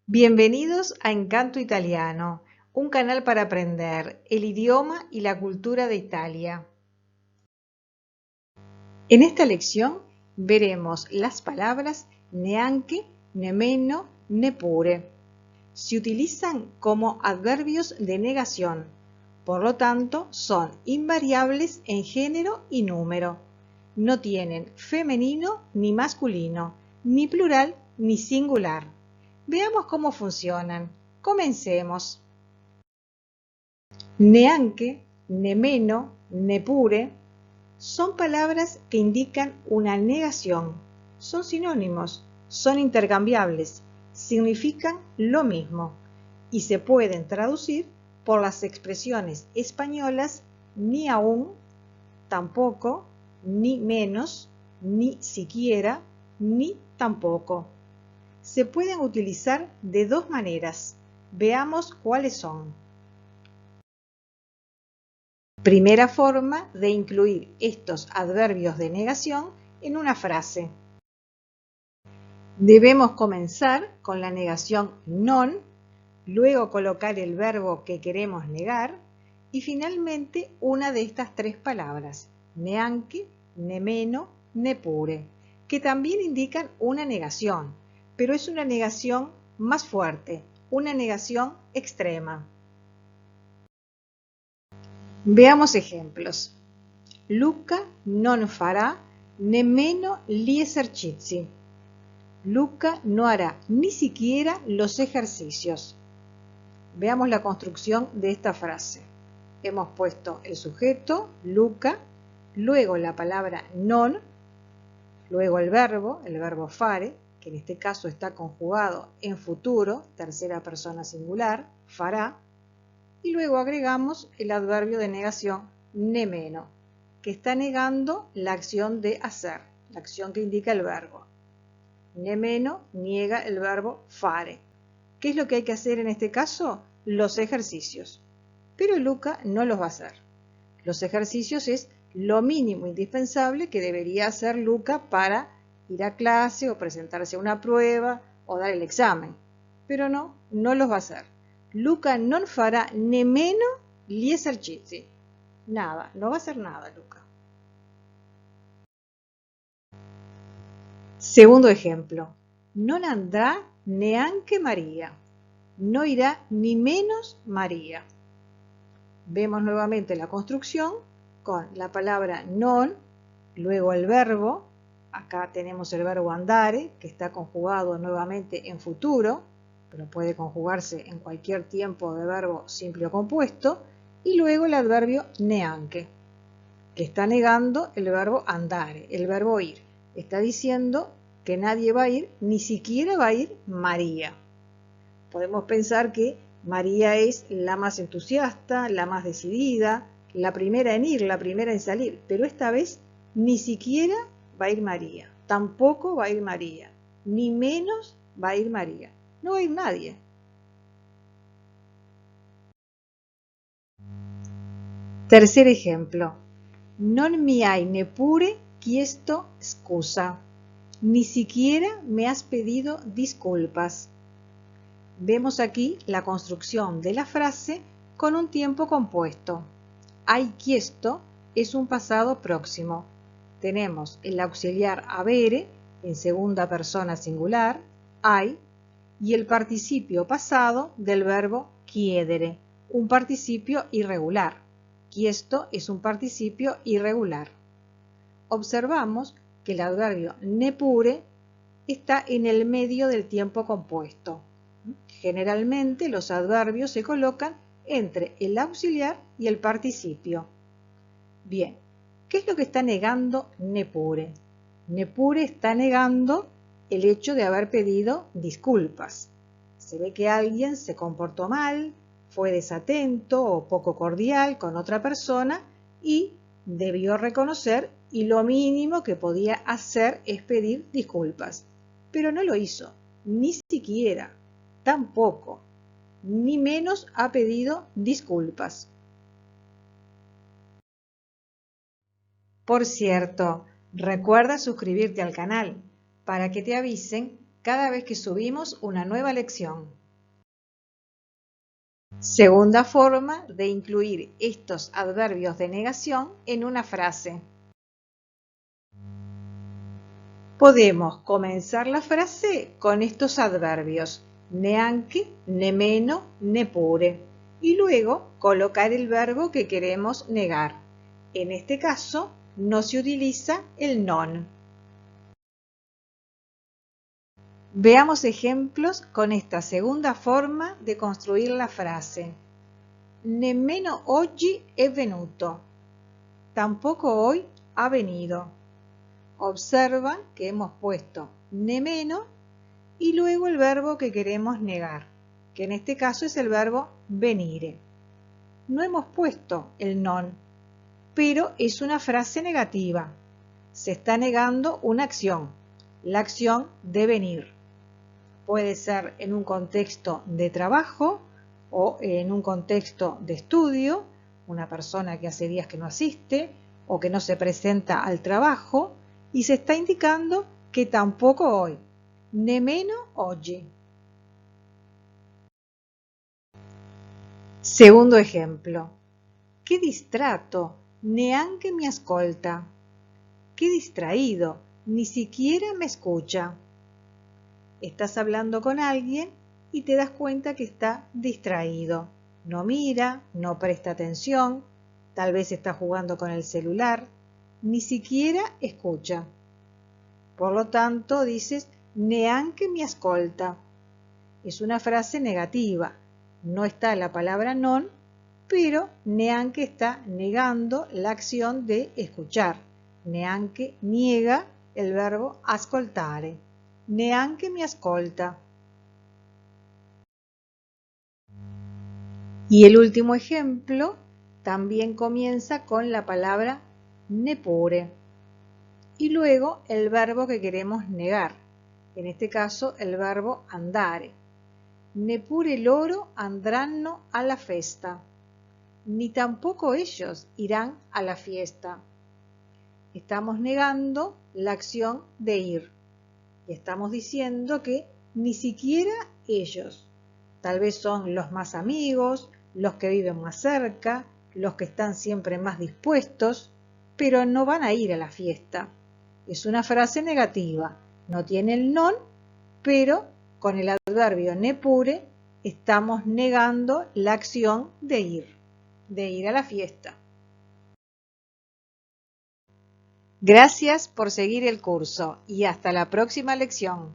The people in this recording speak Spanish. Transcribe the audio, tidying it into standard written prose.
Bienvenidos a Encanto Italiano, un canal para aprender el idioma y la cultura de Italia. En esta lección veremos las palabras neanche, nemmeno, neppure. Se utilizan como adverbios de negación, por lo tanto son invariables en género y número. No tienen femenino ni masculino, ni plural ni singular. Veamos cómo funcionan. Comencemos. Neanche, nemmeno, neppure son palabras que indican una negación. Son sinónimos, son intercambiables, significan lo mismo y se pueden traducir por las expresiones españolas ni aún, tampoco, ni menos, ni siquiera, ni tampoco. Se pueden utilizar de dos maneras. Veamos cuáles son. Primera forma de incluir estos adverbios de negación en una frase. Debemos comenzar con la negación non, luego colocar el verbo que queremos negar y finalmente una de estas tres palabras, neanche, nemmeno, neppure, que también indican una negación, pero es una negación más fuerte, una negación extrema. Veamos ejemplos. Luca non farà nemmeno gli esercizi. Luca no hará ni siquiera los ejercicios. Veamos la construcción de esta frase. Hemos puesto el sujeto, Luca, luego la palabra non, luego el verbo fare, que en este caso está conjugado en futuro, tercera persona singular, fará, y luego agregamos el adverbio de negación nemmeno, que está negando la acción de hacer, la acción que indica el verbo. Nemmeno niega el verbo fare. ¿Qué es lo que hay que hacer en este caso? Los ejercicios. Pero Luca no los va a hacer. Los ejercicios es lo mínimo indispensable que debería hacer Luca para ir a clase o presentarse a una prueba o dar el examen. Pero no los va a hacer. Luca non farà nemmeno gli esercizi. Nada, no va a hacer nada Luca. Segundo ejemplo. Non andrà neanche María. No irá ni menos María. Vemos nuevamente la construcción con la palabra non, luego el verbo. Acá tenemos el verbo andare, que está conjugado nuevamente en futuro, pero puede conjugarse en cualquier tiempo de verbo simple o compuesto, y luego el adverbio neanche, que está negando el verbo andare, el verbo ir. Está diciendo que nadie va a ir, ni siquiera va a ir María. Podemos pensar que María es la más entusiasta, la más decidida, la primera en ir, la primera en salir, pero esta vez ni siquiera va a ir María, tampoco va a ir María, ni menos va a ir María. No va a ir nadie. Tercer ejemplo. Non mi hai neppure chiesto scusa. Ni siquiera me has pedido disculpas. Vemos aquí la construcción de la frase con un tiempo compuesto. Hai chiesto es un pasado próximo. Tenemos el auxiliar avere en segunda persona singular, hai, y el participio pasado del verbo chiedere, un participio irregular. Chiesto es un participio irregular. Observamos que el adverbio neppure está en el medio del tiempo compuesto. Generalmente los adverbios se colocan entre el auxiliar y el participio. Bien, ¿qué es lo que está negando neppure? Neppure está negando el hecho de haber pedido disculpas. Se ve que alguien se comportó mal, fue desatento o poco cordial con otra persona y debió reconocer y lo mínimo que podía hacer es pedir disculpas. Pero no lo hizo, ni siquiera, tampoco, ni menos ha pedido disculpas. Por cierto, recuerda suscribirte al canal para que te avisen cada vez que subimos una nueva lección. Segunda forma de incluir estos adverbios de negación en una frase. Podemos comenzar la frase con estos adverbios, neanche, nemmeno, neppure, y luego colocar el verbo que queremos negar. En este caso, no se utiliza el non. Veamos ejemplos con esta segunda forma de construir la frase. Nemmeno oggi è venuto. Tampoco hoy ha venido. Observan que hemos puesto nemmeno y luego el verbo que queremos negar, que en este caso es el verbo venire. No hemos puesto el non, pero es una frase negativa. Se está negando una acción, la acción de venir. Puede ser en un contexto de trabajo o en un contexto de estudio, una persona que hace días que no asiste o que no se presenta al trabajo, y se está indicando que tampoco hoy, nemmeno oggi. Segundo ejemplo. Che distratto, neanche mi ascolta. Qué distraído, ni siquiera me escucha. Estás hablando con alguien y te das cuenta que está distraído. No mira, no presta atención, tal vez está jugando con el celular, ni siquiera escucha. Por lo tanto, dices neanche mi ascolta. Es una frase negativa. No está la palabra non, pero neanche está negando la acción de escuchar. Neanche niega el verbo ascoltare. Neanche mi ascolta. Y el último ejemplo también comienza con la palabra neppure y luego el verbo que queremos negar, en este caso el verbo andare. Neppure loro andranno alla festa, ni tampoco ellos irán a la fiesta. Estamos negando la acción de ir y estamos diciendo que ni siquiera ellos. Tal vez son los más amigos, los que viven más cerca, los que están siempre más dispuestos, pero no van a ir a la fiesta. Es una frase negativa, no tiene el non, pero con el adverbio neppure estamos negando la acción de ir a la fiesta. Gracias por seguir el curso y hasta la próxima lección.